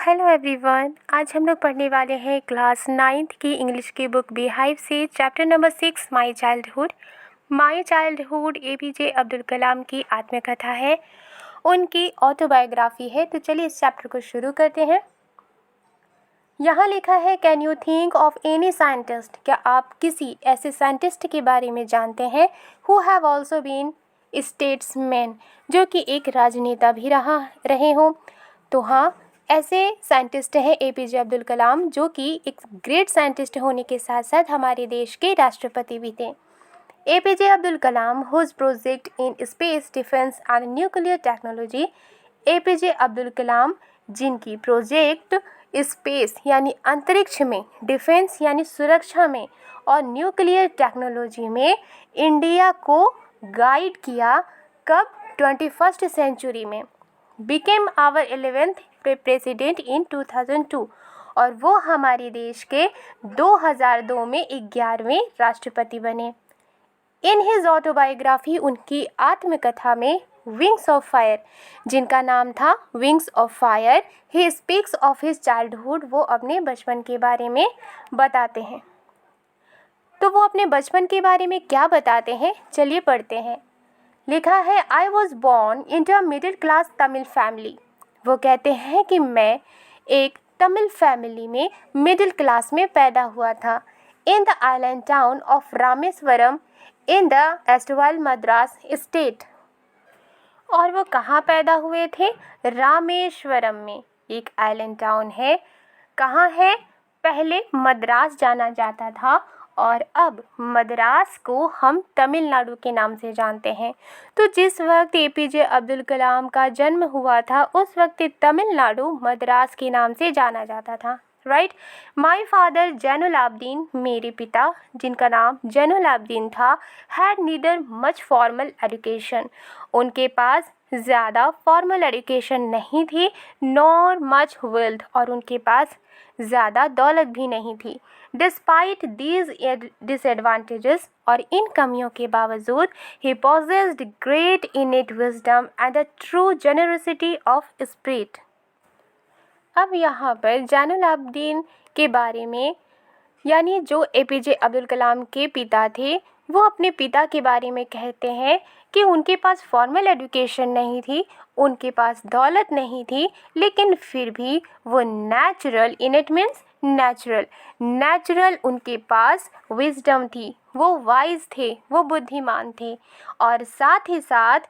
Hello everyone, आज हम लोग पढ़ने वाले हैं क्लास 9th की इंग्लिश की बुक बीहाइव से chapter number 6 my childhood. My childhood APJ Abdul Kalam की आत्मकथा है, उनकी ऑटोबायोग्राफी है। तो चलिए इस चैप्टर को शुरू करते हैं। यहाँ लिखा है, can you think of any scientist, क्या आप किसी ऐसे साइंटिस्ट के बारे में जानते हैं who have also been statesman, जो कि एक राजनेता भी रहे हों। तो हाँ, ऐसे साइंटिस्ट हैं APJ अब्दुल कलाम, जो कि एक ग्रेट साइंटिस्ट होने के साथ साथ हमारे देश के राष्ट्रपति भी थे। APJ Abdul Kalam whose project in space defence and nuclear technology. APJ Abdul Kalam जिनकी प्रोजेक्ट स्पेस यानी अंतरिक्ष में, डिफेंस यानी सुरक्षा में और न्यूक्लियर टेक्नोलॉजी में इंडिया को गाइड किया। कब? 21st सेंचुरी में। Became our 11th president in 2002 और वो हमारे देश के 2002 में 11वें राष्ट्रपति बने। इन हिज ऑटोबायोग्राफी, उनकी आत्मकथा में विंग्स ऑफ फायर, जिनका नाम था wings of fire, he speaks of his childhood, वो अपने बचपन के बारे में बताते हैं। तो वो अपने बचपन के बारे में क्या बताते हैं, चलिए पढ़ते हैं। लिखा है, I was born in a middle class Tamil family. वो कहते हैं कि मैं एक तमिल फैमिली में मिडिल क्लास में पैदा हुआ था। In the island town of Rameswaram in the erstwhile Madras state. और वो कहाँ पैदा हुए थे? रामेश्वरम में, एक आइलैंड टाउन है। कहाँ है? पहले मद्रास जाना जाता था और अब मद्रास को हम तमिलनाडु के नाम से जानते हैं। तो जिस वक्त APJ अब्दुल कलाम का जन्म हुआ था, उस वक्त तमिलनाडु मद्रास के नाम से जाना जाता था। Right. My father Zainul Abedin, मेरे पिता जिनका नाम जैनुल आबदीन था, had neither much formal education, उनके पास ज़्यादा फॉर्मल एजुकेशन नहीं थी, नॉर मच वेल्थ, और उनके पास ज़्यादा दौलत भी नहीं थी। डिस्पाइट दीज डिसएडवांटेजेस, और इन कमियों के बावजूद, ही possessed great innate wisdom and a true generosity of spirit. अब यहाँ पर जैनुल आबदीन के बारे में, यानी जो APJ अब्दुल कलाम के पिता थे, वो अपने पिता के बारे में कहते हैं कि उनके पास फॉर्मल एजुकेशन नहीं थी, उनके पास दौलत नहीं थी, लेकिन फिर भी वो नेचुरल, इनेट मीन्स नेचुरल उनके पास विजडम थी, वो वाइज थे, वो बुद्धिमान थे, और साथ ही साथ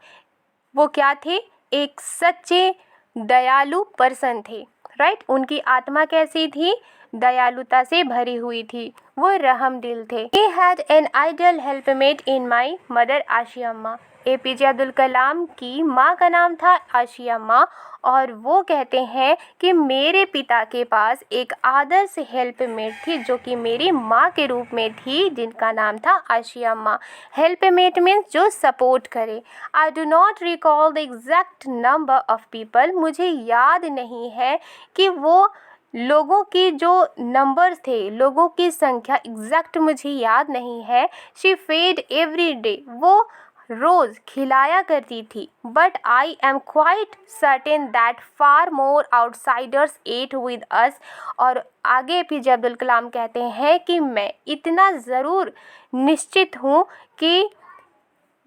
वो क्या थे? एक सच्चे दयालु पर्सन थे। राइट। उनकी आत्मा कैसी थी? दयालुता से भरी हुई थी, वो रहम दिल थे। He had an ideal helpmate in my mother Asia अम्मा। APJ अब्दुल कलाम की माँ का नाम था आशिया अम्मा, और वो कहते हैं कि मेरे पिता के पास एक आदर्श हेल्पमेट थी, जो कि मेरी माँ के रूप में थी, जिनका नाम था आशिया अम्मा। हेल्पमेट मीन्स जो सपोर्ट करे। I do not recall the exact number of people, मुझे याद नहीं है कि वो लोगों की जो नंबर्स थे, लोगों की संख्या एग्जैक्ट मुझे याद नहीं है। शी फेड एवरी डे, वो रोज़ खिलाया करती थी। But I am quite certain that far more outsiders ate with us, और आगे APJ अब्दुल कलाम कहते हैं कि मैं इतना ज़रूर निश्चित हूँ कि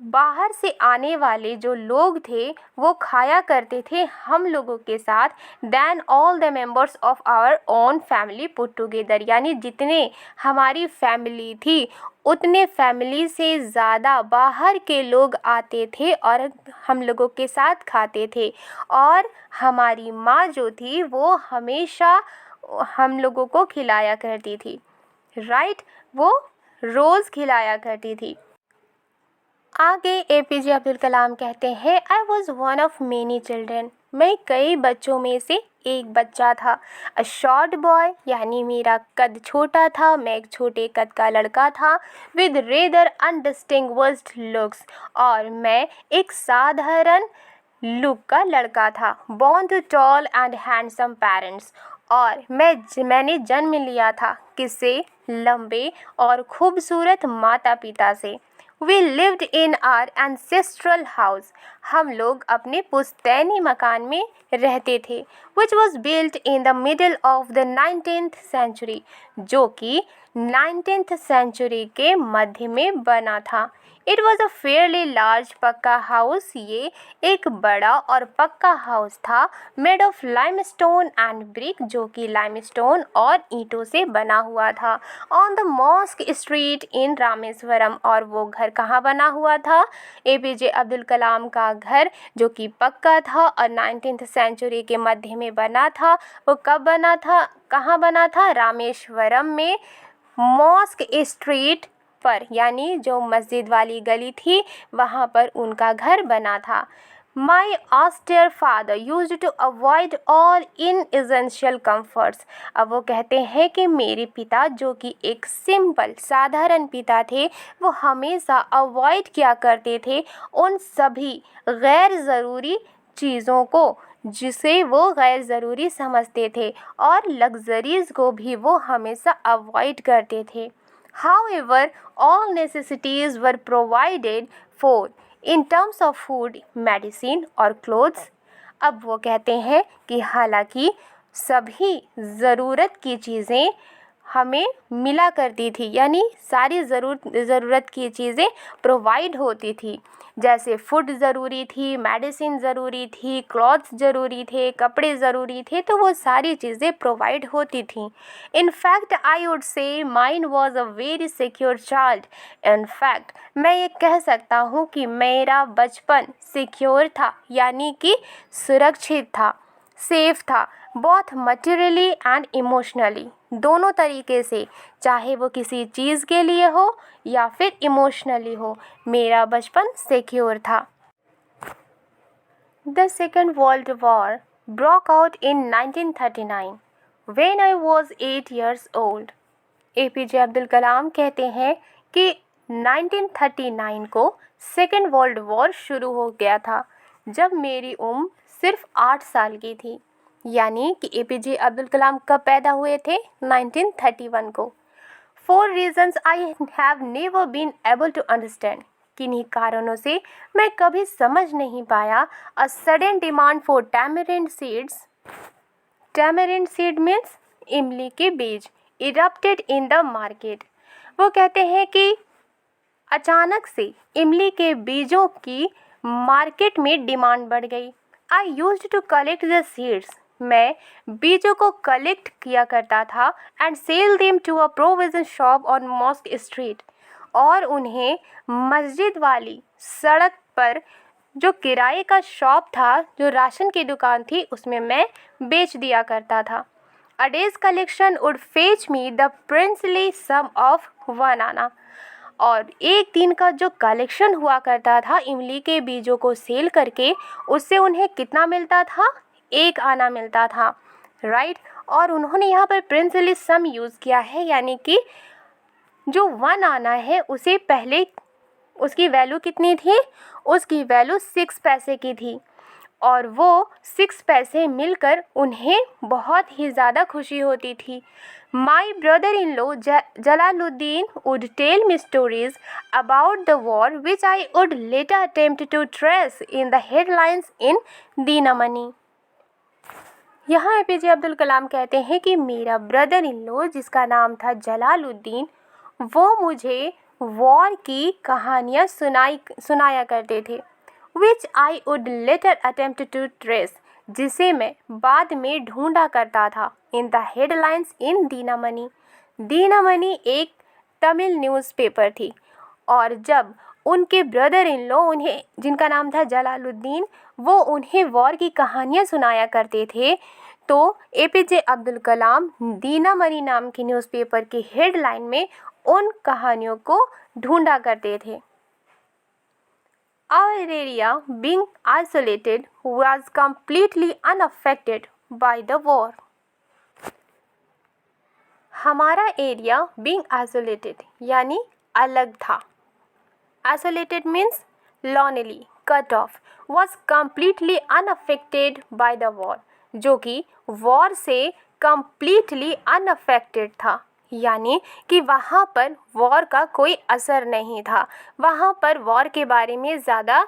बाहर से आने वाले जो लोग थे वो खाया करते थे हम लोगों के साथ, than all the members of our own family put together, यानी जितने हमारी फैमिली थी उतने फैमिली से ज़्यादा बाहर के लोग आते थे और हम लोगों के साथ खाते थे। और हमारी माँ जो थी वो हमेशा हम लोगों को खिलाया करती थी। राइट। वो रोज़ खिलाया करती थी। आगे APJ अब्दुल कलाम कहते हैं, I was one of many children, मैं कई बच्चों में से एक बच्चा था। अ शॉर्ट बॉय, यानी मेरा कद छोटा था, मैं एक छोटे कद का लड़का था। विद रेदर अनडिस्टिंग्विश्ड लुक्स, और मैं एक साधारण लुक का लड़का था। Born to tall and handsome parents, और मैंने जन्म लिया था किससे? लंबे और खूबसूरत माता पिता से। We lived in our ancestral house, हम लोग अपने पुश्तैनी मकान में रहते थे, which was built in the middle of the 19th century, जो कि 19th सेंचुरी के मध्य में बना था। It was a fairly large pucca house, ये एक बड़ा और पक्का हाउस था, made of limestone and brick, जो कि लाइमस्टोन और ईंटों से बना हुआ था, on the mosque street in Rameswaram. और वो घर कहाँ बना हुआ था? APJ अब्दुल कलाम का घर, जो कि पक्का था और 19th सेंचुरी के मध्य में बना था। वो कब बना था, कहाँ बना था? रामेश्वरम में, मॉस्क स्ट्रीट पर, यानी जो मस्जिद वाली गली थी वहाँ पर उनका घर बना था। My austere father used to avoid all inessential comforts। अब वो कहते हैं कि मेरे पिता, जो कि एक सिंपल साधारण पिता थे, वो हमेशा अवॉइड किया करते थे उन सभी गैर ज़रूरी चीज़ों को जिसे वो गैर ज़रूरी समझते थे, और लग्जरीज़ को भी वो हमेशा अवॉइड करते थे। However, all necessities were provided for in terms of food, medicine और clothes। अब वो कहते हैं कि हालांकि सभी ज़रूरत की चीज़ें हमें मिला करती थी, यानी सारी ज़रूरत की चीज़ें प्रोवाइड होती थी, जैसे फूड ज़रूरी थी, मेडिसिन ज़रूरी थी, क्लॉथ्स ज़रूरी थे, कपड़े ज़रूरी थे, तो वो सारी चीज़ें प्रोवाइड होती थी। In fact I would say mine was a very secure child. In fact मैं ये कह सकता हूँ कि मेरा बचपन सिक्योर था, यानी कि सुरक्षित था, सेफ था, बहुत मटेरियली एंड इमोशनली, दोनों तरीके से, चाहे वो किसी चीज़ के लिए हो या फिर इमोशनली हो, मेरा बचपन सिक्योर था। The second world war broke out in 1939 when I was 8 years old। APJ Abdul Kalam कहते हैं कि 1939 को सेकेंड वर्ल्ड वॉर शुरू हो गया था जब मेरी उम्र सिर्फ 8 साल की थी। यानी कि APJ अब्दुल कलाम कब पैदा हुए थे? 1931 को। 4 reasons I have never been able to understand। किन्हीं कारणों से मैं कभी समझ नहीं पाया। A sudden demand for tamarind seeds, tamarind seed means इमली के बीज, erupted in the market। वो कहते हैं कि अचानक से इमली के बीजों की मार्केट में डिमांड बढ़ गई। I used to collect the seeds, मैं बीजों को कलेक्ट किया करता था, and sell them to a provision shop on mosque street, और उन्हें मस्जिद वाली सड़क पर जो किराए का शॉप था, जो राशन की दुकान थी, उसमें मैं बेच दिया करता था। A day's collection would fetch me the princely sum of 1 anna, और एक दिन का जो कलेक्शन हुआ करता था इमली के बीजों को सेल करके, उससे उन्हें कितना मिलता था? 1 आना मिलता था, राइट। और उन्होंने यहाँ पर प्रिंसली सम यूज़ किया है, यानी कि जो 1 आना है उसे पहले उसकी वैल्यू कितनी थी? उसकी वैल्यू 6 पैसे की थी, और वो 6 पैसे मिलकर उन्हें बहुत ही ज़्यादा खुशी होती थी। My brother in law Jalaluddin would tell me stories about the war which I would later attempt to trace in the headlines in Dinamani. यहाँ APJ अब्दुल कलाम कहते हैं कि मेरा ब्रदर इन लॉ, जिसका नाम था जलालुद्दीन, वो मुझे वॉर की कहानियाँ सुनाया करते थे, which I would later attempt to trace, जिसे मैं बाद में ढूंढा करता था, इन द हेडलाइंस इन दीनामनी। दीनामनी एक तमिल न्यूज़पेपर थी, और जब उनके ब्रदर इन लॉ, उन्हें, जिनका नाम था जलालुद्दीन, वो उन्हें वॉर की कहानियाँ सुनाया करते थे, तो APJ अब्दुल कलाम दीनामनी नाम की न्यूज़पेपर की हेडलाइन में उन कहानियों को ढूंढा करते थे। Our area, being isolated, was completely unaffected by the war। हमारा एरिया being isolated यानी अलग था। Isolated means lonely, cut off, was completely unaffected by the war, जो कि वॉर से completely unaffected था, यानी कि वहाँ पर वॉर का कोई असर नहीं था, वहाँ पर वॉर के बारे में ज़्यादा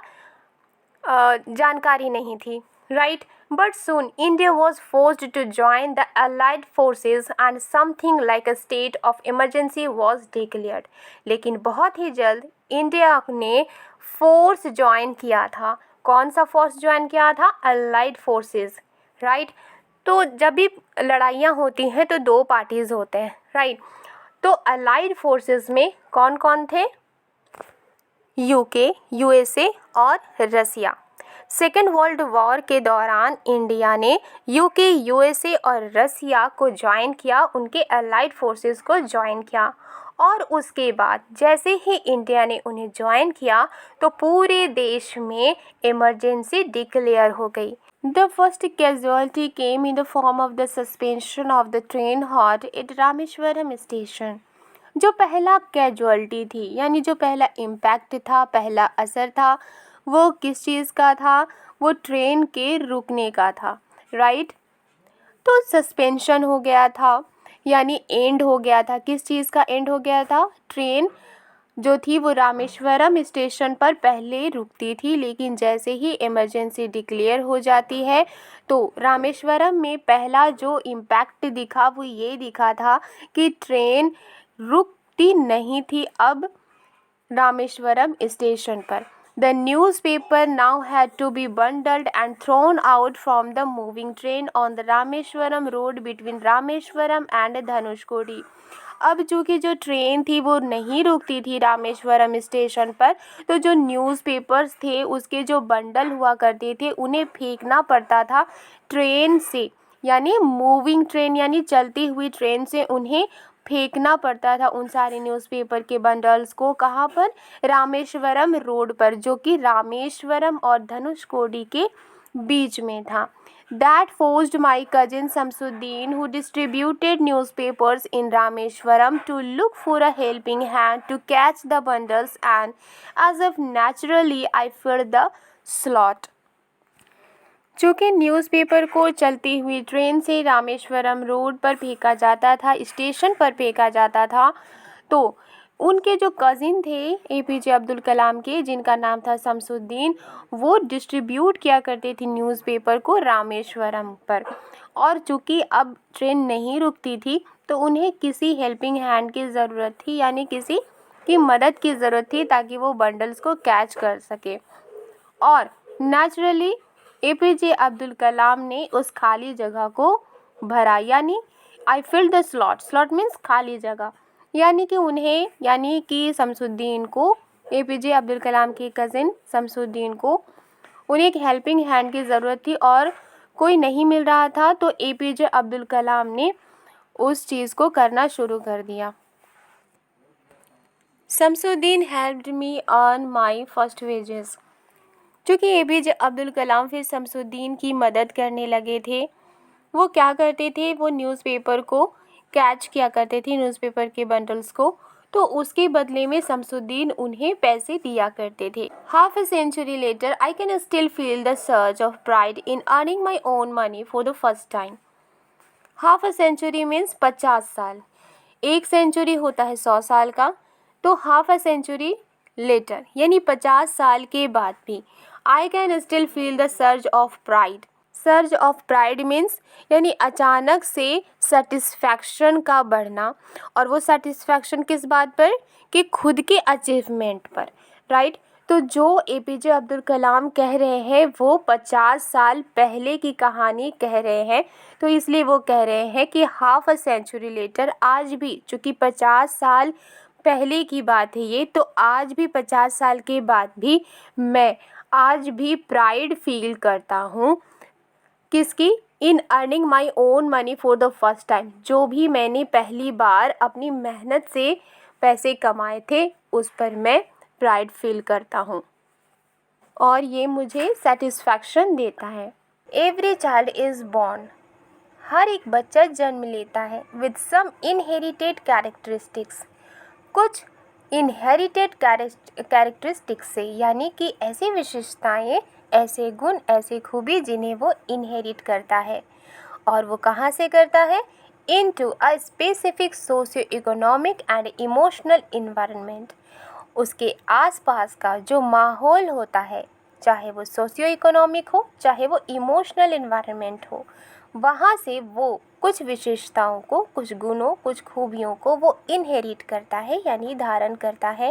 जानकारी नहीं थी, right. But soon India was forced to join the allied forces and something like a state of emergency was declared. लेकिन बहुत ही जल्द इंडिया ने फोर्स ज्वाइन किया था। कौन सा फोर्स ज्वाइन किया था? Allied forces, right. तो जब भी लड़ाइयाँ होती हैं तो दो पार्टीज़ होते हैं, राइट। तो अलाइड फोर्सेस में कौन कौन थे? यूके, यूएसए और रसिया। सेकेंड वर्ल्ड वॉर के दौरान इंडिया ने यूके, यूएसए और रसिया को ज्वाइन किया, उनके अलाइड फोर्सेस को ज्वाइन किया। और उसके बाद जैसे ही इंडिया ने उन्हें ज्वाइन किया तो पूरे देश में इमरजेंसी डिक्लेयर हो गई। The first casualty came in the form of the suspension of the train halt at Rameswaram station. जो पहला कैजुअलिटी थी, यानी जो पहला इम्पैक्ट था, पहला असर था, वो किस चीज़ का था? वो ट्रेन के रुकने का था, राइट। तो सस्पेंशन हो गया था, यानी एंड हो गया था। किस चीज़ का एंड हो गया था? ट्रेन जो थी वो रामेश्वरम स्टेशन पर पहले रुकती थी, लेकिन जैसे ही इमरजेंसी डिक्लेयर हो जाती है तो रामेश्वरम में पहला जो इम्पैक्ट दिखा वो ये दिखा था कि ट्रेन रुकती नहीं थी अब रामेश्वरम स्टेशन पर। The newspaper now had to be bundled and thrown out from the moving train on the Rameswaram road between Rameswaram and Dhanushkodi. अब चूँकि जो ट्रेन थी वो नहीं रुकती थी रामेश्वरम स्टेशन पर, तो जो न्यूज़पेपर्स थे उसके जो बंडल हुआ करते थे उन्हें फेंकना पड़ता था ट्रेन से, यानी मूविंग ट्रेन यानी चलती हुई ट्रेन से उन्हें फेंकना पड़ता था उन सारे न्यूज़पेपर के बंडल्स को। कहाँ पर? रामेश्वरम रोड पर, जो कि रामेश्वरम और धनुषकोडी के बीच में था। That forced my cousin Samsuddin, who distributed newspapers in Rameshwaram, to look for a helping hand to catch the bundles, and as if naturally I filled the slot. चूँकि न्यूज़पेपर को चलती हुई ट्रेन से रामेश्वरम रोड पर फेंका जाता था, station पर फेंका जाता था, तो उनके जो कज़िन थे एपीजे अब्दुल कलाम के, जिनका नाम था शमसुद्दीन, वो डिस्ट्रीब्यूट किया करते थे न्यूज़पेपर को रामेश्वरम पर। और चूँकि अब ट्रेन नहीं रुकती थी तो उन्हें किसी हेल्पिंग हैंड की ज़रूरत थी, यानी किसी की मदद की ज़रूरत थी ताकि वो बंडल्स को कैच कर सके। और नेचुरली एपीजे अब्दुल कलाम ने उस खाली जगह को भरा, यानी आई fill the slot. Slot means खाली जगह, यानी कि उन्हें, यानी कि शमसुद्दीन को, एपीजे अब्दुल कलाम के कज़िन शमसुद्दीन को, उन्हें एक हेल्पिंग हैंड की ज़रूरत थी और कोई नहीं मिल रहा था, तो एपीजे अब्दुल कलाम ने उस चीज़ को करना शुरू कर दिया। Shamsuddin helped me earn my first wages. चूँकि एपीजे अब्दुल कलाम फिर शमसुद्दीन की मदद करने लगे थे, वो क्या करते थे? वो न्यूज़पेपर को कैच किया करते थे, न्यूज़पेपर के बंडल्स को, तो उसके बदले में शमसुद्दीन उन्हें पैसे दिया करते थे। Half a century later I can still feel the surge of pride in earning my own money for the first time. Half a century means 50 साल। एक सेंचुरी होता है 100 साल का, तो हाफ अ सेंचुरी लेटर यानी 50 साल के बाद भी आई can still feel the surge of pride. Surge of pride means यानी अचानक से सेटिस्फैक्शन का बढ़ना, और वो सेटिस्फैक्शन किस बात पर? कि खुद के अचीवमेंट पर, राइट। तो जो एपीजे अब्दुल कलाम कह रहे हैं वो 50 साल पहले की कहानी कह रहे हैं, तो इसलिए वो कह रहे हैं कि हाफ अ सेंचुरी लेटर, आज भी चूँकि 50 साल पहले की बात है ये, तो आज भी 50 साल के बाद भी मैं आज भी प्राइड फील करता हूँ। किसकी? इन earning my own money for the first time. जो भी मैंने पहली बार अपनी मेहनत से पैसे कमाए थे उस पर मैं प्राइड फील करता हूँ और ये मुझे सेटिस्फैक्शन देता है। एवरी चाइल्ड इज़ बॉर्न, हर एक बच्चा जन्म लेता है विद सम इनहेरिटेड कैरेक्टरिस्टिक्स, कुछ इनहेरिटेड कैरेक्टरिस्टिक्स से, यानी कि ऐसी विशेषताएं, ऐसे गुण, ऐसी खूबी जिन्हें वो इनहेरिट करता है। और वो कहाँ से करता है? Into a specific socio economic and emotional environment. उसके आसपास का जो माहौल होता है, चाहे वो सोशियो इकोनॉमिक हो, चाहे वो इमोशनल इन्वायरमेंट हो, वहाँ से वो कुछ विशेषताओं को, कुछ गुणों, कुछ खूबियों को वो इनहेरिट करता है यानी धारण करता है।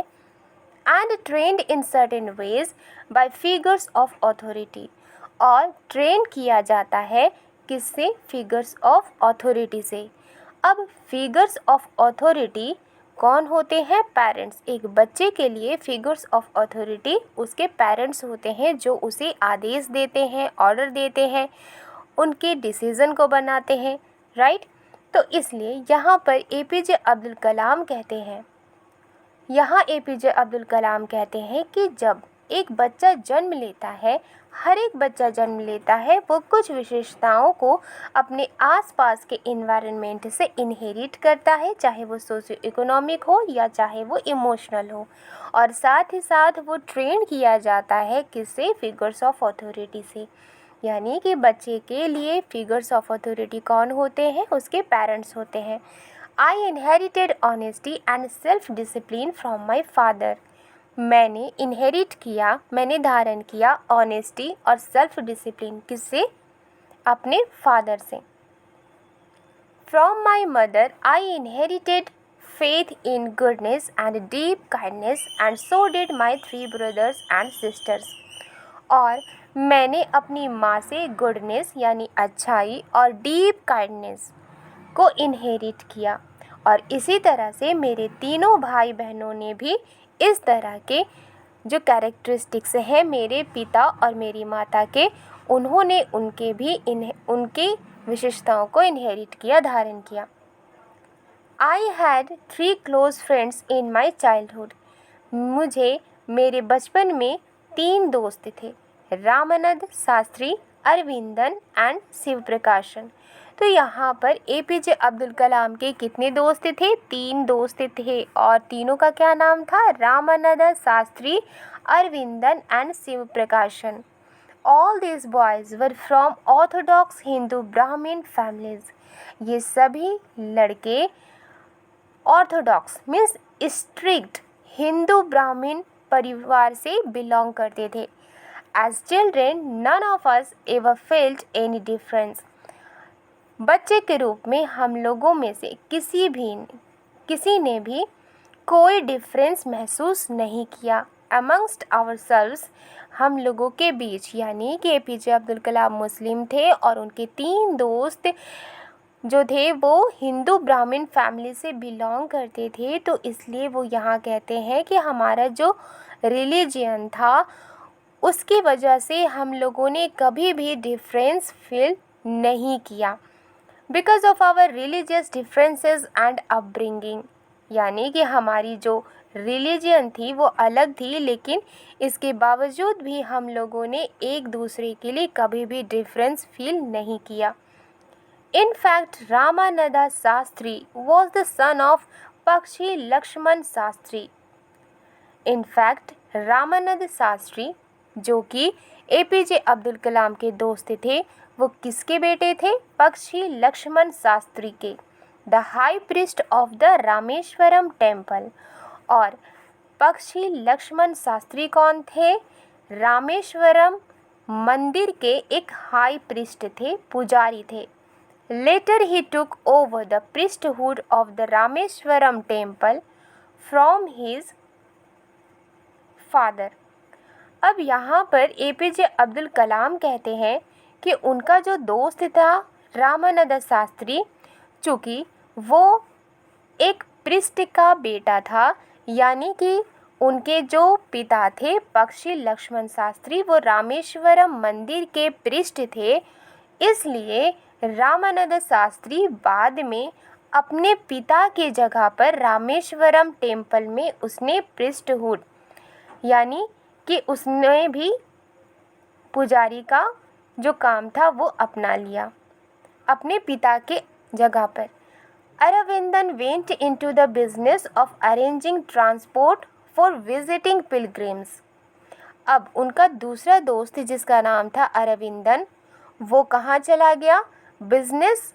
And trend in certain veg bye figures of authority, और ट्रेन किया जाता है किससे? फिगर्स ऑफ अथॉरिटी से। अब फिगर्स ऑफ अथॉरिटी कौन होते हैं? पेरेंट्स। एक बच्चे के लिए फिगर्स ऑफ अथॉरिटी उसके पेरेंट्स होते हैं, जो उसे आदेश देते हैं, ऑर्डर देते हैं, उनके डिसीज़न को बनाते हैं, राइट। तो इसलिए यहाँ पर एपीजे अब्दुल कलाम कहते हैं, एपीजे अब्दुल कलाम कहते हैं कि जब एक बच्चा जन्म लेता है, हर एक बच्चा जन्म लेता है, वो कुछ विशेषताओं को अपने आसपास के इन्वायरमेंट से इनहेरिट करता है, चाहे वो सोशियो इकोनॉमिक हो या चाहे वो इमोशनल हो, और साथ ही साथ वो ट्रेन किया जाता है किससे? फिगर्स ऑफ अथॉरिटी से। यानी कि बच्चे के लिए फिगर्स ऑफ अथॉरिटी कौन होते हैं? उसके पेरेंट्स होते हैं। आई inherited honesty and self discipline from my father. मैंने इनहेरिट किया, मैंने धारण किया ऑनेस्टी और सेल्फ डिसिप्लिन किससे? अपने फादर से। From my mother I inherited faith in goodness and deep kindness, and so did my 3 brothers and sisters। और मैंने अपनी माँ से गुडनेस यानी अच्छाई और डीप काइंडनेस को इनहेरिट किया, और इसी तरह से मेरे तीनों भाई बहनों ने भी इस तरह के जो कैरेक्टरिस्टिक्स हैं मेरे पिता और मेरी माता के, उन्होंने उनकी विशेषताओं को इनहेरिट किया, धारण किया। I had 3 close friends in my childhood. मुझे मेरे बचपन में 3 दोस्त थे, रामानंद, शास्त्री, अरविंदन एंड शिव प्रकाशन। तो यहाँ पर एपीजे अब्दुल कलाम के कितने दोस्त थे? 3 दोस्त थे, और तीनों का क्या नाम था? रामानंद, शास्त्री, अरविंदन एंड शिव प्रकाशन। All these boys were from orthodox Hindu Brahmin families। ये सभी लड़के ऑर्थोडॉक्स मीन्स स्ट्रिक्ट हिंदू ब्राह्मण परिवार से बिलोंग करते थे। As children none of us ever felt any difference. बच्चे के रूप में हम लोगों में से किसी ने भी कोई डिफरेंस महसूस नहीं किया। अमंगस्ट आवरसेल्व्स, हम लोगों के बीच, यानी कि एपीजे अब्दुल कलाम मुस्लिम थे और उनके 3 दोस्त जो थे वो हिंदू ब्राह्मण फैमिली से बिलोंग करते थे। तो इसलिए वो यहाँ कहते हैं कि हमारा जो रिलीजियन था उसकी वजह से हम लोगों ने कभी भी डिफरेंस फील नहीं किया, because of our religious differences and upbringing. यानी कि हमारी जो रिलीजियन थी वो अलग थी, लेकिन इसके बावजूद भी हम लोगों ने एक दूसरे के लिए कभी भी डिफरेंस फील नहीं किया। In fact, Ramananda Shastri was the son of Pakshi Lakshman Shastri। In fact, Ramanand Shastri जो कि एपीजे अब्दुल कलाम के दोस्त थे, वो किसके बेटे थे? पक्षी लक्ष्मण शास्त्री के, the high priest of the Rameswaram temple. और पक्षी लक्ष्मण शास्त्री कौन थे? रामेश्वरम मंदिर के एक हाई प्रीस्ट थे, पुजारी थे। Later he took over the priesthood of the Rameshwaram temple from his father। अब यहाँ पर एपीजे अब्दुल कलाम कहते हैं कि उनका जो दोस्त था रामानंद शास्त्री, चूँकि वो एक प्रीस्ट का बेटा था, यानी कि उनके जो पिता थे पक्षी लक्ष्मण शास्त्री वो रामेश्वरम मंदिर के प्रीस्ट थे, इसलिए रामानंद शास्त्री बाद में अपने पिता के जगह पर रामेश्वरम टेम्पल में उसने प्रीस्टहुड यानी कि उसने भी पुजारी का जो काम था वो अपना लिया अपने पिता के जगह पर। Aravindan went into the business of arranging transport for visiting pilgrims. अब उनका दूसरा दोस्त जिसका नाम था अरविंदन, वो कहाँ चला गया? बिजनेस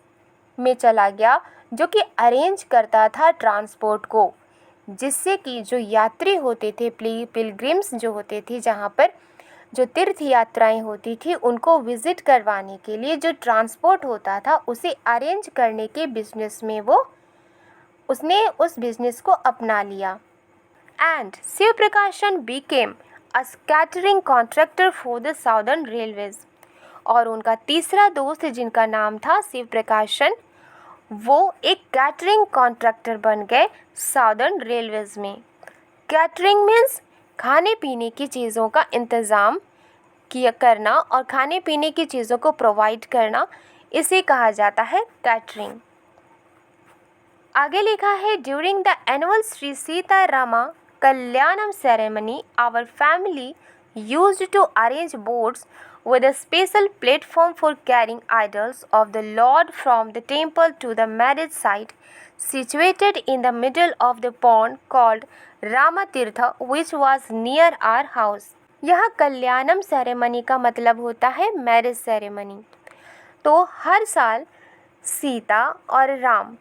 में चला गया, जो कि अरेंज करता था ट्रांसपोर्ट को, जिससे कि जो यात्री होते थे, पिलग्रिम्स जो होते थे, जहाँ पर जो तीर्थ यात्राएं होती थी उनको विजिट करवाने के लिए जो ट्रांसपोर्ट होता था उसे अरेंज करने के बिजनेस में उसने उस बिजनेस को अपना लिया। एंड शिव प्रकाशन Beckham a catering contractor for the southern railways. और उनका तीसरा दोस्त जिनका नाम था शिव प्रकाशन, वो एक कैटरिंग कॉन्ट्रैक्टर बन गए साउदर्न रेलवेज में। कैटरिंग मीन्स खाने पीने की चीज़ों का इंतज़ाम किया करना और खाने पीने की चीज़ों को प्रोवाइड करना, इसे कहा जाता है कैटरिंग। आगे लिखा है, during the annual Shri Sita Rama Kalyanam ceremony our family used to arrange boats with a special platform for carrying idols of the Lord from the temple to the marriage site situated in the middle of the pond called Ramatirtha, which was near our house. यह कल्याणम ceremony का मतलब होता है marriage ceremony. तो हर साल सीता और राम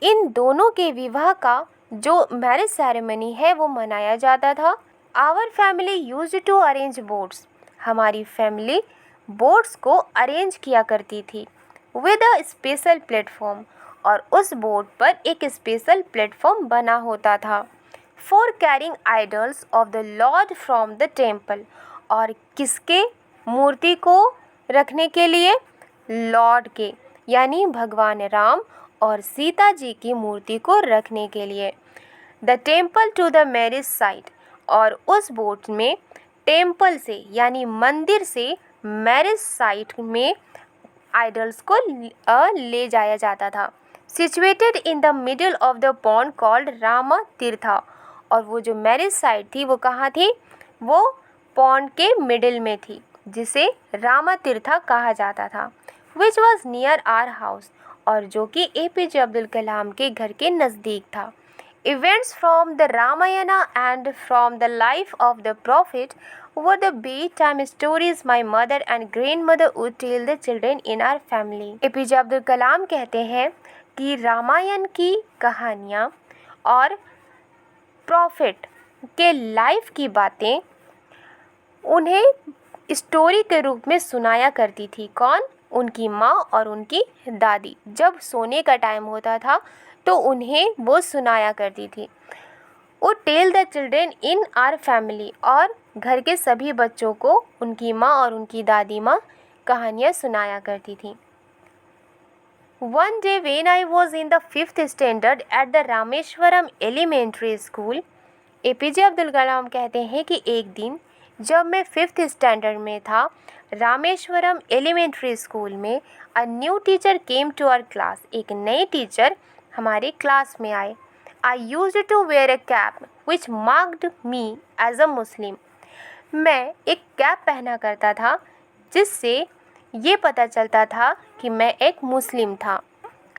इन दोनों के विवाह का जो मैरिज सेरेमनी है वो मनाया जाता था। Our family used to arrange boats, हमारी फैमिली बोट्स को अरेंज किया करती थी विद अ स्पेशल प्लेटफॉर्म, और उस बोट पर एक स्पेशल प्लेटफॉर्म बना होता था। For carrying idols of the Lord from the temple, और किसके मूर्ति को रखने के लिए? लॉर्ड के, यानी भगवान राम और सीता जी की मूर्ति को रखने के लिए। The temple to the marriage site, और उस बोट में टेम्पल से यानी मंदिर से मैरिज साइट में आइडल्स को ले जाया जाता था। Situated in the middle of the pond called Rama तीर्था, और वो जो मैरिज साइट थी वो कहाँ थी? वो पॉन्ड के मिडिल में थी जिसे रामा तीर्था कहा जाता था। Which was near our house, और जो कि APJ अब्दुल कलाम के घर के नज़दीक था। Events from the Ramayana and from the life of the prophet were the bedtime stories my mother and grandmother would tell the children in our family. APJ Abdul Kalam कहते हैं कि रामायण की कहानियाँ और प्रॉफिट के लाइफ की बातें उन्हें स्टोरी के रूप में सुनाया करती थी। कौन? उनकी माँ और उनकी दादी। जब सोने का टाइम होता था तो उन्हें वो सुनाया करती थी। वो tell the children in our family, और घर के सभी बच्चों को उनकी माँ और उनकी दादी माँ कहानियाँ सुनाया करती थी। One day when I was in the 5th standard at the Rameswaram elementary school, APJ Abdul Kalam कहते हैं कि एक दिन जब मैं 5th स्टैंडर्ड में था, रामेश्वरम एलिमेंट्री स्कूल में a new teacher came to our class, एक नए टीचर हमारे क्लास में आए। I used to wear a cap which marked me as a Muslim, मैं एक कैप पहना करता था जिससे ये पता चलता था कि मैं एक मुस्लिम था।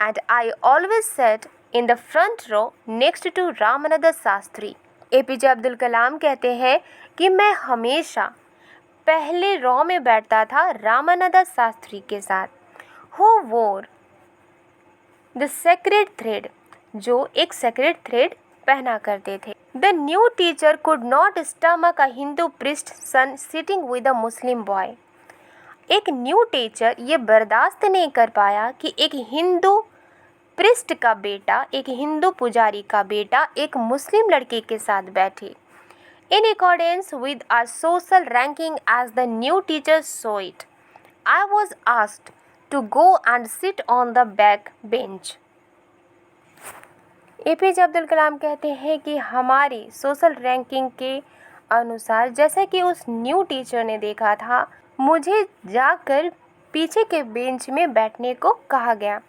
And I always sat in the front row next to Ramanand Shastri. APJ Abdul Kalam कहते हैं कि मैं हमेशा पहले रो में बैठता था रामानंद शास्त्री के साथ। हु वोर द सेक्रेड थ्रेड, जो एक सेक्रेड थ्रेड पहना करते थे। The new teacher could not stomach a Hindu priest son sitting with a Muslim boy, एक न्यू टीचर ये बर्दाश्त नहीं कर पाया कि एक हिंदू प्रिस्ट का बेटा, एक हिंदू पुजारी का बेटा एक मुस्लिम लड़के के साथ बैठे। In accordance with our social ranking as the new teacher saw it, I was asked to go and sit on the back bench. APJ Abdul Kalam कहते हैं कि हमारी सोशल रैंकिंग के अनुसार जैसा कि उस न्यू टीचर ने देखा था, मुझे जाकर पीछे के बेंच में बैठने को कहा गया।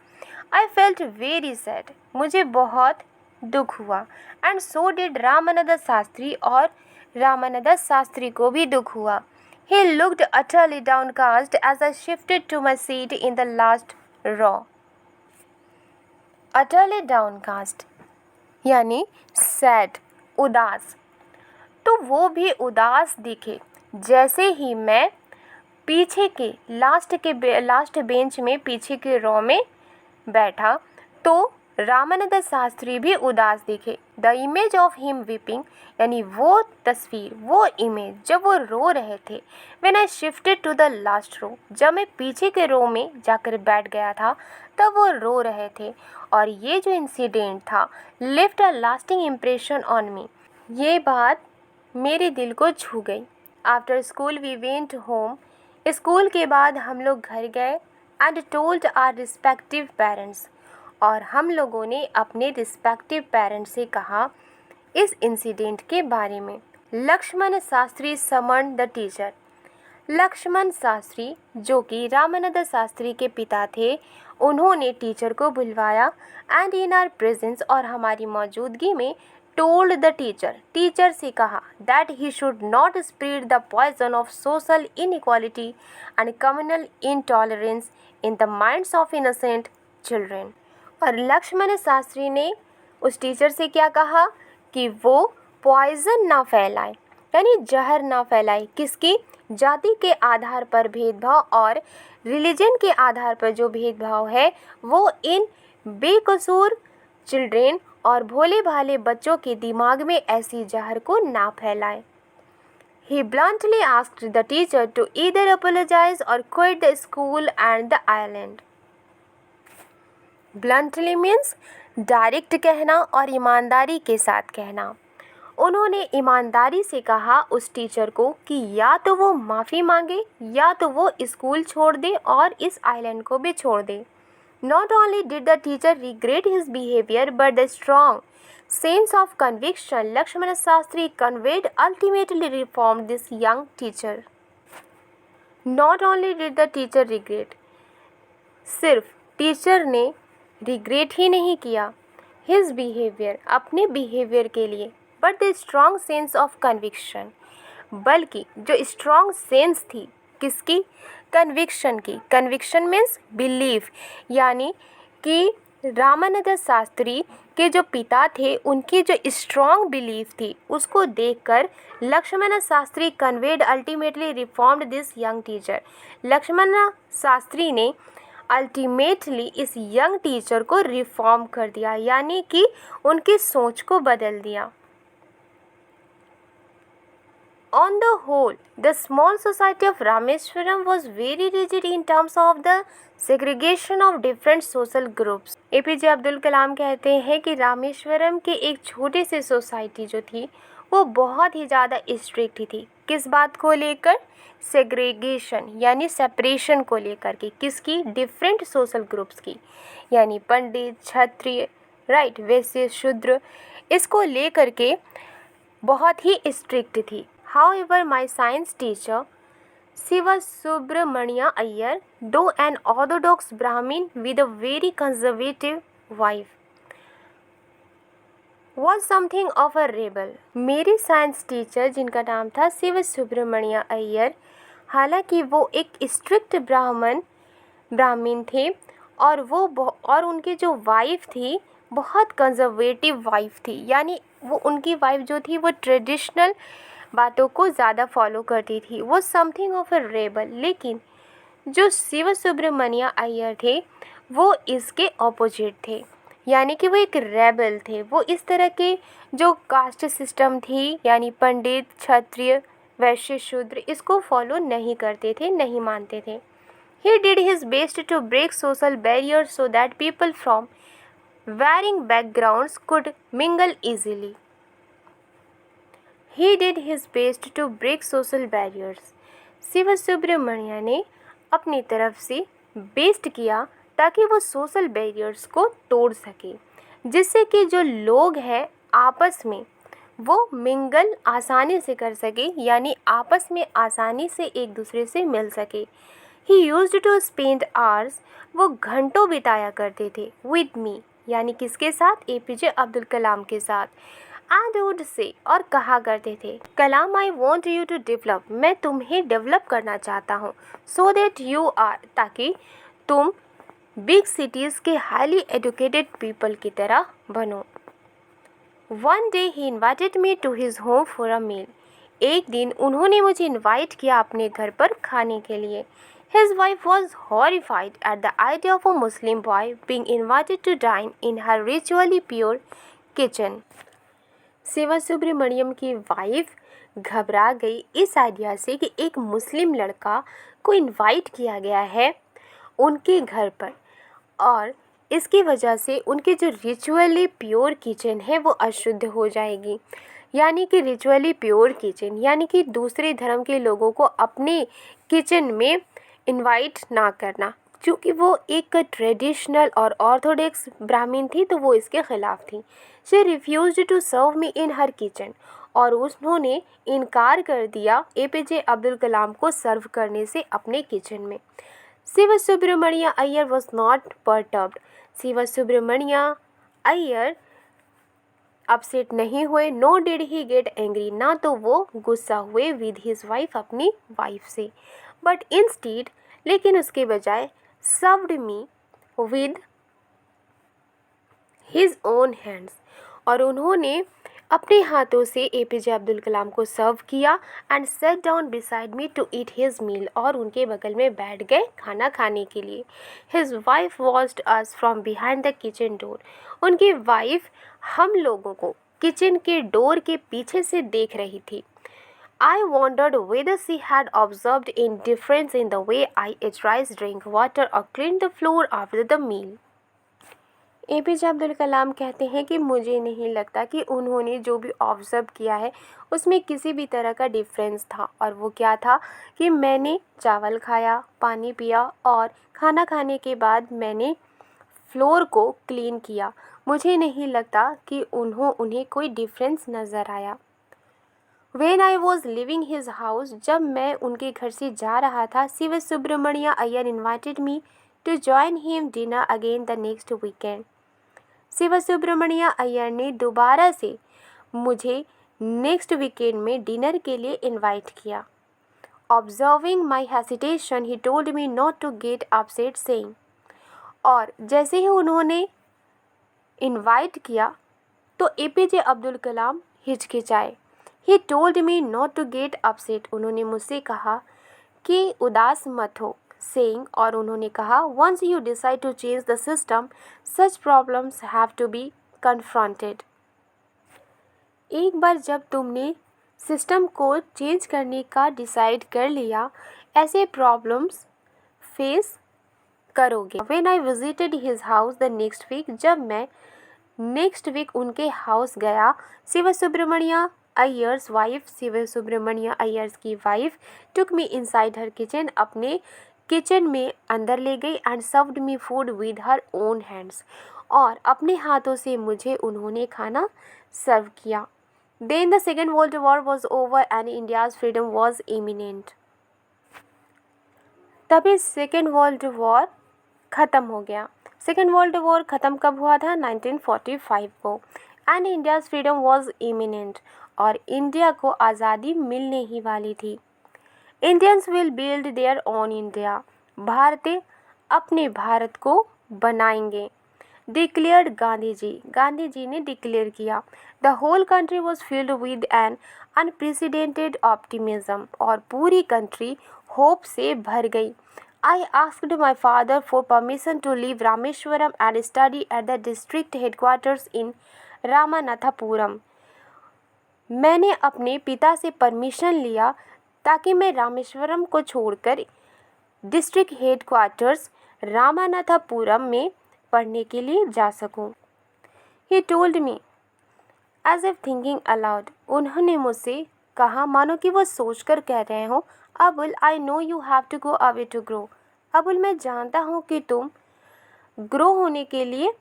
आई फेल्ट वेरी सैड, मुझे बहुत दुख हुआ। And so did Ramanand Shastri, और रामानंद शास्त्री को भी दुख हुआ। He looked utterly downcast as I shifted to my seat in the last row. Utterly downcast यानी sad, उदास। तो वो भी उदास दिखे जैसे ही मैं पीछे के लास्ट बेंच में पीछे के रो में बैठा। तो रामानंद शास्त्री भी उदास दिखे। The image of him weeping, यानी वो तस्वीर, वो इमेज जब वो रो रहे थे। When I shifted to the last row, जब मैं पीछे के रो में जाकर बैठ गया था तब वो रो रहे थे। और ये जो इंसिडेंट था left a lasting impression on me, ये बात मेरे दिल को छू गई। After school we went home, school के बाद हम लोग घर गए। And told our respective parents, और हम लोगों ने अपने रिस्पेक्टिव पेरेंट्स से कहा इस इंसिडेंट के बारे में। Lakshman Shastri summon the teacher, Lakshmana Shastri जो कि रामानंद शास्त्री के पिता थे, उन्होंने टीचर को बुलवाया। एंड इन आवर प्रेजेंस, और हमारी मौजूदगी में, टोल्ड द टीचर, टीचर से कहा that he should not spread the poison of social inequality and communal intolerance in the minds of innocent children. और लक्ष्मण शास्त्री ने उस टीचर से क्या कहा कि वो पॉइजन ना फैलाए, यानी जहर ना फैलाए। किसकी? जाति के आधार पर भेदभाव और रिलीजन के आधार पर जो भेदभाव है वो इन बेकसूर चिल्ड्रेन और भोले भाले बच्चों के दिमाग में ऐसी जहर को ना फैलाए। He bluntly asked the teacher to either apologize or quit the school and the island. Bluntly means direct कहना और ईमानदारी के साथ कहना। उन्होंने ईमानदारी से कहा उस टीचर को कि या तो वो माफ़ी मांगे या तो वो स्कूल छोड़ दे और इस आइलैंड को भी छोड़ दे। Not only did the teacher regret his behavior, but the strong sense of conviction Lakshmana Shastri conveyed ultimately reformed this young teacher. Not only did the teacher regret, सिर्फ टीचर ने regret ही नहीं किया his behavior, अपने behaviour के लिए, but the strong sense of conviction, बल्कि जो strong sense थी किसकी? कन्विक्शन की। कन्विक्शन मीन्स बिलीफ, यानी कि रामानंद शास्त्री के जो पिता थे उनकी जो स्ट्रॉन्ग बिलीफ थी उसको देखकर Lakshmana Sastry conveyed ultimately reformed this young teacher. Lakshmana Sastry ने अल्टीमेटली इस यंग टीचर को रिफॉर्म कर दिया, यानी कि उनकी सोच को बदल दिया। On the whole, the small society of Rameshwaram was very rigid in terms of the segregation of different social groups. APJ Abdul Kalam कहते हैं कि रामेश्वरम के एक छोटे से सोसाइटी जो थी वो बहुत ही ज़्यादा स्ट्रिक्ट थी। किस बात को लेकर? सेग्रीगेशन यानी सेपरेशन को लेकर के। किसकी? डिफरेंट सोशल ग्रुप्स की, यानी पंडित, क्षत्रिय, राइट, वैश्य, शूद्र, इसको लेकर के बहुत ही स्ट्रिक्ट थी। However, my science teacher, Shiva Subramania Iyer, though an orthodox Brahmin with a very conservative wife, was something of a rebel. मेरे साइंस टीचर जिनका नाम था शिव सुब्रमण्य अय्यर, हालांकि वो एक स्ट्रिक्ट ब्राह्मण थे और उनकी जो वाइफ थी बहुत कंजर्वेटिव वाइफ थी, यानी वो उनकी वाइफ जो थी वो ट्रेडिशनल बातों को ज़्यादा फॉलो करती थी, वो समथिंग ऑफ अ रेबल। लेकिन जो शिव सुब्रमण्य अय्यर थे वो इसके ऑपोजिट थे, यानी कि वो एक रेबल थे। वो इस तरह के जो कास्ट सिस्टम थी, यानी पंडित, क्षत्रिय, वैश्य, शूद्र, इसको फॉलो नहीं करते थे, नहीं मानते थे। He did his best to break social barriers so that people from varying backgrounds could mingle easily. He did his best to break social barriers. Shiv Subramanya ने अपनी तरफ से बेस्ट किया ताकि वो सोशल बैरियर्स को तोड़ सके, जिससे कि जो लोग हैं आपस में वो मिंगल आसानी से कर सके, यानी आपस में आसानी से एक दूसरे से मिल सके। He used to spend hours, वो घंटों बिताया करते थे, with me, यानी किसके साथ? APJ अब्दुल कलाम के साथ। And would say, और कहा करते थे, कलाम I want you to develop, मैं तुम्हें डेवलप करना चाहता हूँ, so that you are, ताकि तुम बिग सिटीज़ के हाईली एजुकेटेड पीपल की तरह बनो। One day he invited me to his home for a meal. एक दिन उन्होंने मुझे इनवाइट किया अपने घर पर खाने के लिए। His wife was horrified at the idea of a Muslim boy being invited to dine in her ritually pure kitchen. Shiva Subramaniam की वाइफ घबरा गई इस आइडिया से कि एक मुस्लिम लड़का को इनवाइट किया गया है उनके घर पर और इसकी वजह से उनकी जो रिचुअली प्योर किचन है वो अशुद्ध हो जाएगी। यानी कि रिचुअली प्योर किचन यानी कि दूसरे धर्म के लोगों को अपने किचन में इनवाइट ना करना। क्योंकि वो एक ट्रेडिशनल और ऑर्थोडॉक्स ब्राह्मण थी तो वो इसके ख़िलाफ़ थी। She refused to serve me in her kitchen और उन्होंने इनकार कर दिया APJ अब्दुल कलाम को सर्व करने से अपने किचन में। Siva Subramania Iyer was not perturbed. Siva Subramania Iyer upset नहीं हुए। No did he get angry, ना तो वो गुस्सा हुए विद हिज वाइफ अपनी वाइफ से, बट इंस्टीड लेकिन उसके बजाय served me with his own hands और उन्होंने अपने हाथों से APJ अब्दुल कलाम को सर्व किया and sat down beside me to eat his meal और उनके बगल में बैठ गए खाना खाने के लिए। His wife watched us from behind the kitchen door. उनकी वाइफ हम लोगों को किचन के डोर के पीछे से देख रही थी। I wondered whether she had observed any difference in the way I ate rice, drank water or cleaned the floor after the meal. APJ Abdul Kalam कहते हैं कि मुझे नहीं लगता कि उन्होंने जो भी ऑब्ज़र्व किया है उसमें किसी भी तरह का डिफरेंस था। और वो क्या था कि मैंने चावल खाया, पानी पिया और खाना खाने के बाद मैंने फ्लोर को क्लीन किया। मुझे नहीं लगता कि उन्हें कोई डिफरेंस नज़र आया। When I was leaving his house, जब मैं उनके घर से जा रहा था, Shiva Subramania Iyer invited me to join him dinner again the next weekend. Shiva Subramania Iyer ने दोबारा से मुझे नेक्स्ट वीकेंड में डिनर के लिए इनवाइट किया। Observing my hesitation, he told me not to get upset, saying, और जैसे ही उन्होंने इनवाइट किया तो APJ Abdul Kalam हिचकिचाए। He told me not to get upset. उन्होंने मुझसे कहा कि उदास मत हो, saying और उन्होंने कहा once you decide to change the system, such problems have to be confronted. एक बार जब तुमने सिस्टम को चेंज करने का डिसाइड कर लिया, ऐसे प्रॉब्लम्स फेस करोगे। When I visited his house the next week, जब मैं नेक्स्ट वीक उनके हाउस गया, शिवा सुब्रमण्य अय्यर्स वाइफ, शिवा सुब्रमण्य अय्यर्स की wife took me inside her kitchen, अपने किचन में अंदर ले गई and served me food with her own hands और अपने हाथों से मुझे उन्होंने खाना सर्व किया। Then the second world war was over and India's freedom was imminent. तभी सेकेंड वर्ल्ड वॉर ख़त्म हो गया। सेकेंड वर्ल्ड वॉर ख़त्म कब हुआ था? 1945 को। And India's freedom was imminent और इंडिया को आज़ादी मिलने ही वाली थी। Indians will build their own India, भारतीय अपने भारत को बनाएंगे। डिक्लेयर्ड गांधी जी, गांधी जी ने डिक्लेयर किया। The whole country was filled with an unprecedented optimism और पूरी कंट्री होप से भर गई। I asked my father for permission to leave Rameshwaram and study at the district headquarters in Ramanathapuram. मैंने अपने पिता से परमिशन लिया ताकि मैं रामेश्वरम को छोड़कर डिस्ट्रिक्ट हेडक्वार्टर्स रामानाथापुरम में पढ़ने के लिए जा सकूं। He told me as if thinking aloud. उन्होंने मुझसे कहा मानो कि वो सोचकर कह रहे हो, Abul I know you have to go away to grow. Abul मैं जानता हूँ कि तुम ग्रो होने के लिए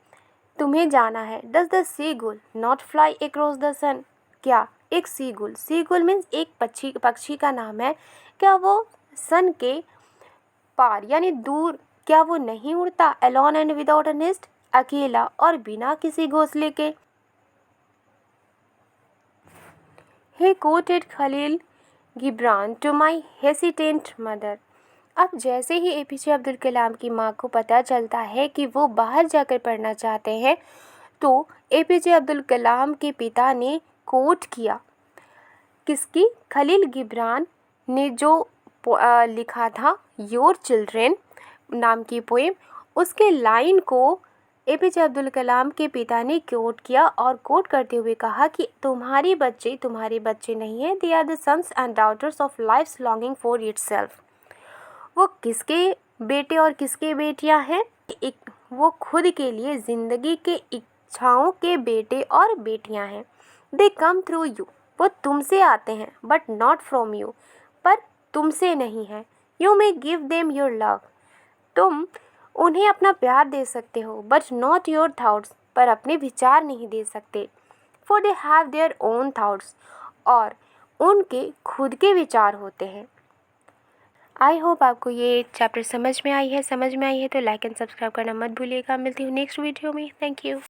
तुम्हें जाना है। Does the seagull not fly across the sun? क्या एक सीगुल, सीगुल मीन्स एक पक्षी का नाम है, क्या वो सन के पार यानी दूर क्या वो नहीं उड़ता? Alone and without a nest, अकेला और बिना किसी घोंसले के। He quoted Khalil Gibran to my hesitant mother. अब जैसे ही APJ अब्दुल कलाम की माँ को पता चलता है कि वो बाहर जाकर पढ़ना चाहते हैं तो APJ अब्दुल कलाम के पिता ने कोट किया किसकी? खलील गिब्रान ने जो लिखा था योर चिल्ड्रेन नाम की पोएम, उसके लाइन को एपीजे अब्दुल कलाम के पिता ने कोट किया और कोट करते हुए कहा कि तुम्हारे बच्चे नहीं हैं, they are the sons and daughters of life's longing for itself. वो किसके बेटे और किसके बेटियां हैं? वो खुद के लिए ज़िंदगी के इच्छाओं के बेटे और बेटियां हैं। दे कम थ्रू यू, वो तुमसे आते हैं, बट नॉट फ्रॉम यू, पर तुमसे नहीं है। You may give them your love, तुम उन्हें अपना प्यार दे सकते हो, बट नॉट योर थाट्स, पर अपने विचार नहीं दे सकते। For they have their own thoughts, और उनके खुद के विचार होते हैं। आई होप आपको ये चैप्टर समझ में आई है तो लाइक एंड सब्सक्राइब करना मत भूलिएगा। मिलती हूँ नेक्स्ट वीडियो में। Thank you.